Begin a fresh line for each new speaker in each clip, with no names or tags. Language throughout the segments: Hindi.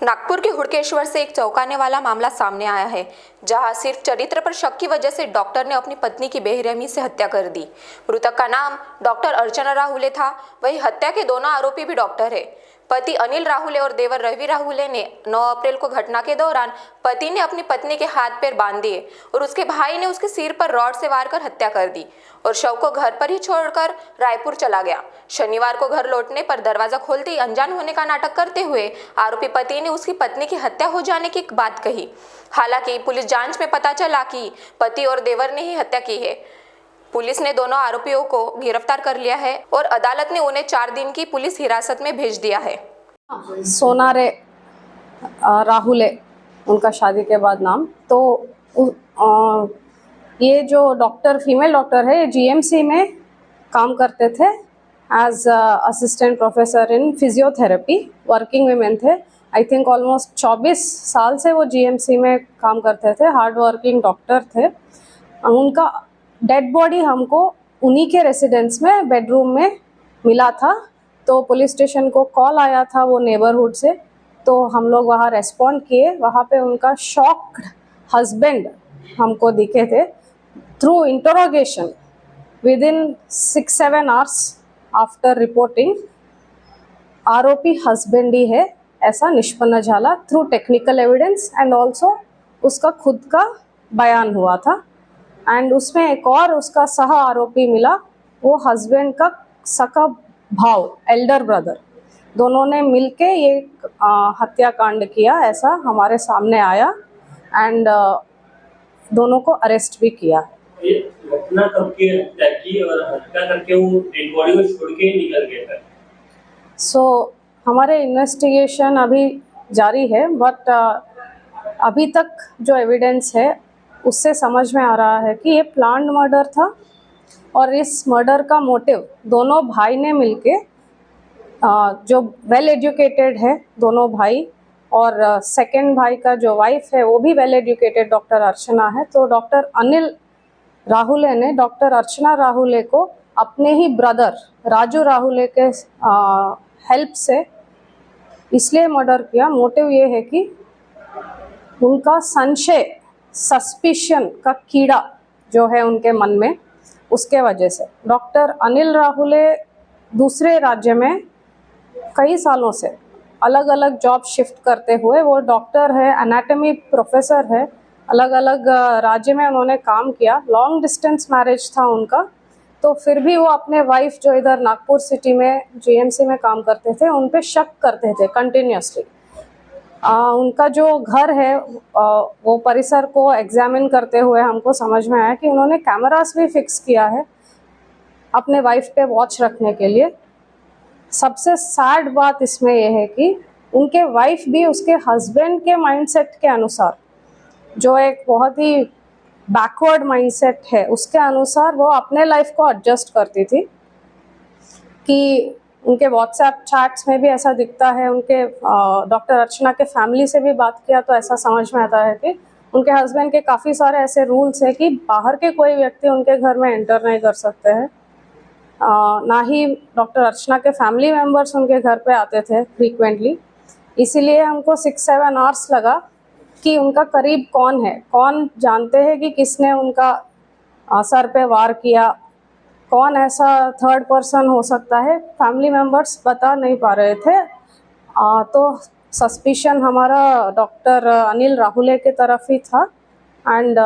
नागपुर के हुड़केश्वर से एक चौंकाने वाला मामला सामने आया है, जहां सिर्फ चरित्र पर शक की वजह से डॉक्टर ने अपनी पत्नी की बेरहमी से हत्या कर दी। मृतक का नाम डॉक्टर अर्चना राहुले था। वही हत्या के दोनों आरोपी भी डॉक्टर है। पति अनिल राहुले और देवर रवि राहुले ने 9 अप्रैल को घटना के दौरान पति ने अपनी पत्नी के हाथ पैर बांध दिए और उसके भाई ने उसके सिर पर रॉड से वार कर हत्या कर दी और शव को घर पर ही छोड़कर रायपुर चला गया। शनिवार को घर लौटने पर दरवाजा खोलते ही अनजान होने का नाटक करते हुए आरोपी पति ने उसकी पत्नी की हत्या हो जाने की बात कही। हालांकि पुलिस जांच में पता चला कि पति और देवर ने ही हत्या की है। पुलिस ने दोनों आरोपियों को गिरफ्तार कर लिया है और अदालत ने उन्हें 4 दिन की पुलिस हिरासत में भेज दिया है।
सोनारे राहुले उनका शादी के बाद नाम। तो ये जो डॉक्टर फीमेल डॉक्टर है, ये जीएमसी में काम करते थे as assistant professor in physiotherapy. Working women थे। आई थिंक ऑलमोस्ट 24 साल से वो जीएमसी में काम करते थे। हार्ड वर्किंग डॉक्टर थे। उनका डेड बॉडी हमको उन्हीं के रेसिडेंस में बेडरूम में मिला था। तो पुलिस स्टेशन को कॉल आया था वो नेबरहुड से, तो हम लोग वहाँ रेस्पॉन्ड किए। वहाँ पे उनका शॉक्ड हस्बैंड हमको दिखे थे। Through interrogation with in 6-7 hours after reporting आरोपी हस्बैंड ही है ऐसा निष्पन्न झाला through technical evidence and also उसका खुद का बयान हुआ था। एंड उसमें एक और उसका सह आरोपी मिला, वो हस्बैंड का सका भाव एल्डर ब्रदर। दोनों ने मिलके ये हत्याकांड किया ऐसा हमारे सामने आया एंड दोनों को अरेस्ट भी किया।
ये घटना कब की हत्या की और हत्या करके वो डेड बॉडी को छोड़ के निकल गया था?
सो हमारे इन्वेस्टिगेशन अभी जारी है, बट अभी तक जो एविडेंस है उससे समझ में आ रहा है कि ये प्लान्ड मर्डर था और इस मर्डर का मोटिव दोनों भाई ने मिलके जो वेल एजुकेटेड है दोनों भाई, और सेकंड भाई का जो वाइफ है वो भी वेल एजुकेटेड डॉक्टर अर्चना है। तो डॉक्टर अनिल राहुले ने डॉक्टर अर्चना राहुले को अपने ही ब्रदर राजू राहुले के हेल्प से इसलिए मर्डर किया। मोटिव ये है कि उनका संशय सस्पिशन का कीड़ा जो है उनके मन में, उसके वजह से। डॉक्टर अनिल राहुले दूसरे राज्य में कई सालों से अलग अलग जॉब शिफ्ट करते हुए, वो डॉक्टर है, एनाटॉमी प्रोफेसर है, अलग अलग राज्य में उन्होंने काम किया। लॉन्ग डिस्टेंस मैरिज था उनका। तो फिर भी वो अपने वाइफ जो इधर नागपुर सिटी में जीएमसी में काम करते थे उन पे शक करते थे कंटिन्यूसली। उनका जो घर है वो परिसर को एग्जामिन करते हुए हमको समझ में आया कि उन्होंने कैमरास भी फिक्स किया है अपने वाइफ पे वॉच रखने के लिए। सबसे सैड बात इसमें यह है कि उनके वाइफ भी उसके हस्बैंड के माइंडसेट के अनुसार, जो एक बहुत ही बैकवर्ड माइंडसेट है, उसके अनुसार वो अपने लाइफ को एडजस्ट करती थी। कि उनके व्हाट्सएप चैट्स में भी ऐसा दिखता है। उनके डॉक्टर अर्चना के फैमिली से भी बात किया तो ऐसा समझ में आता है कि उनके हस्बैंड के काफ़ी सारे ऐसे रूल्स हैं कि बाहर के कोई व्यक्ति उनके घर में एंटर नहीं कर सकते हैं। ना ही डॉक्टर अर्चना के फैमिली मेम्बर्स उनके घर पे आते थे फ्रीक्वेंटली। इसीलिए हमको 6-7 आवर्स लगा कि उनका करीब कौन है, कौन जानते हैं कि किसने उनका सर पे वार किया, कौन ऐसा थर्ड पर्सन हो सकता है। फैमिली मेम्बर्स बता नहीं पा रहे थे। तो सस्पिशन हमारा डॉक्टर अनिल राहुले के तरफ ही था एंड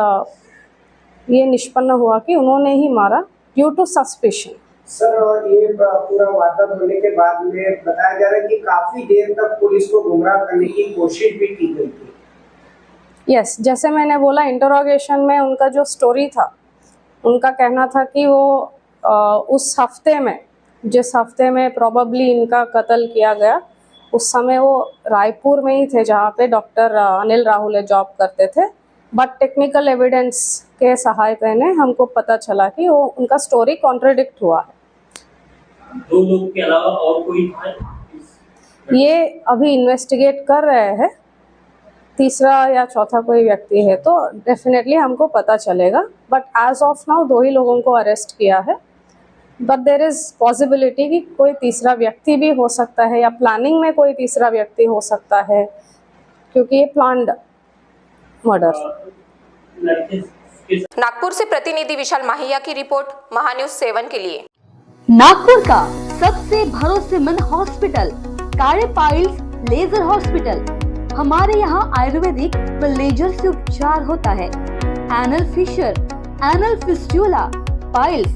ये निष्पन्न हुआ कि उन्होंने ही मारा ड्यू टू सस्पिशन।
सर, और ये पूरा वारदात होने के बाद में बताया जा रहा है कि काफी देर तक पुलिस को गुमराह करने की कोशिश भी की गई थी।
यस, जैसे मैंने बोला इंटरोगेशन में उनका जो स्टोरी था, उनका कहना था कि वो उस हफ्ते में, जिस हफ्ते में प्रोबेबली इनका कत्ल किया गया, उस समय वो रायपुर में ही थे जहाँ पे डॉक्टर अनिल राहुले जॉब करते थे। बट टेक्निकल एविडेंस के सहायता ने हमको पता चला कि वो उनका स्टोरी कॉन्ट्रडिक्ट हुआ है।
2 लोग के अलावा और कोई था?
ये अभी इन्वेस्टिगेट कर रहे हैं। तीसरा या चौथा कोई व्यक्ति है तो डेफिनेटली हमको पता चलेगा। बट एज ऑफ नाउ 2 ही लोगों को अरेस्ट किया है। बट देर इज़ पॉसिबिलिटी कि कोई तीसरा व्यक्ति भी हो सकता है या प्लानिंग में कोई तीसरा व्यक्ति हो सकता है। क्योंकि ये प्लान्ड मर्डर।
लड़के के
नागपुर से प्रतिनिधि विशाल माहिया की रिपोर्ट, महान्यूज 7 के लिए।
नागपुर का सबसे भरोसेमंद हॉस्पिटल कार्य पाइल्स लेजर हॉस्पिटल। हमारे यहाँ आयुर्वेदिक व लेजर से उपचार होता है। Anal fissure, anal fistula, piles,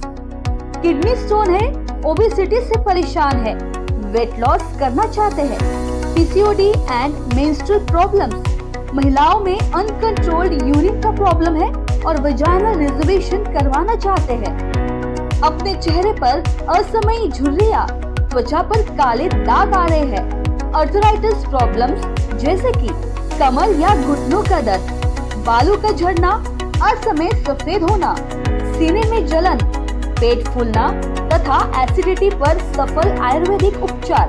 kidney stone है, ओबेसिटी से परेशान है, वेट लॉस करना चाहते हैं, पीसीओडी एंड मेंस्ट्रुअल प्रॉब्लम्स, महिलाओं में अनकंट्रोल्ड यूरिन का प्रॉब्लम है और वजाइनल रिजर्वेशन करवाना चाहते हैं, अपने चेहरे पर असमयी झुर्रियां, त्वचा पर काले दाग आ रहे हैं, अर्थराइटिस प्रॉब्लम्स जैसे कि कमर या घुटनों का दर्द, बालों का झड़ना, असमय सफेद होना, सीने में जलन, पेट फूलना तथा एसिडिटी पर सफल आयुर्वेदिक उपचार,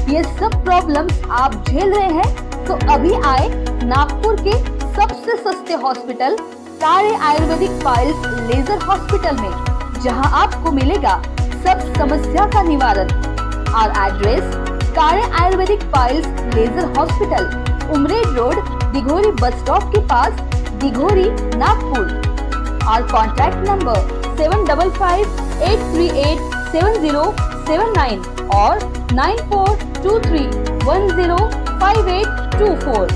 ये सब प्रॉब्लम्स आप झेल रहे हैं तो अभी आए नागपुर के सबसे सस्ते हॉस्पिटल कार्य आयुर्वेदिक पाइल्स लेजर हॉस्पिटल में, जहां आपको मिलेगा सब समस्या का निवारण। और एड्रेस कार्य Ayurvedic piles laser hospital, Umred road, Dighori bus stop के पास, दिघोरी, नागपुर। और कॉन्टैक्ट नंबर 7558387079 और 9423105824।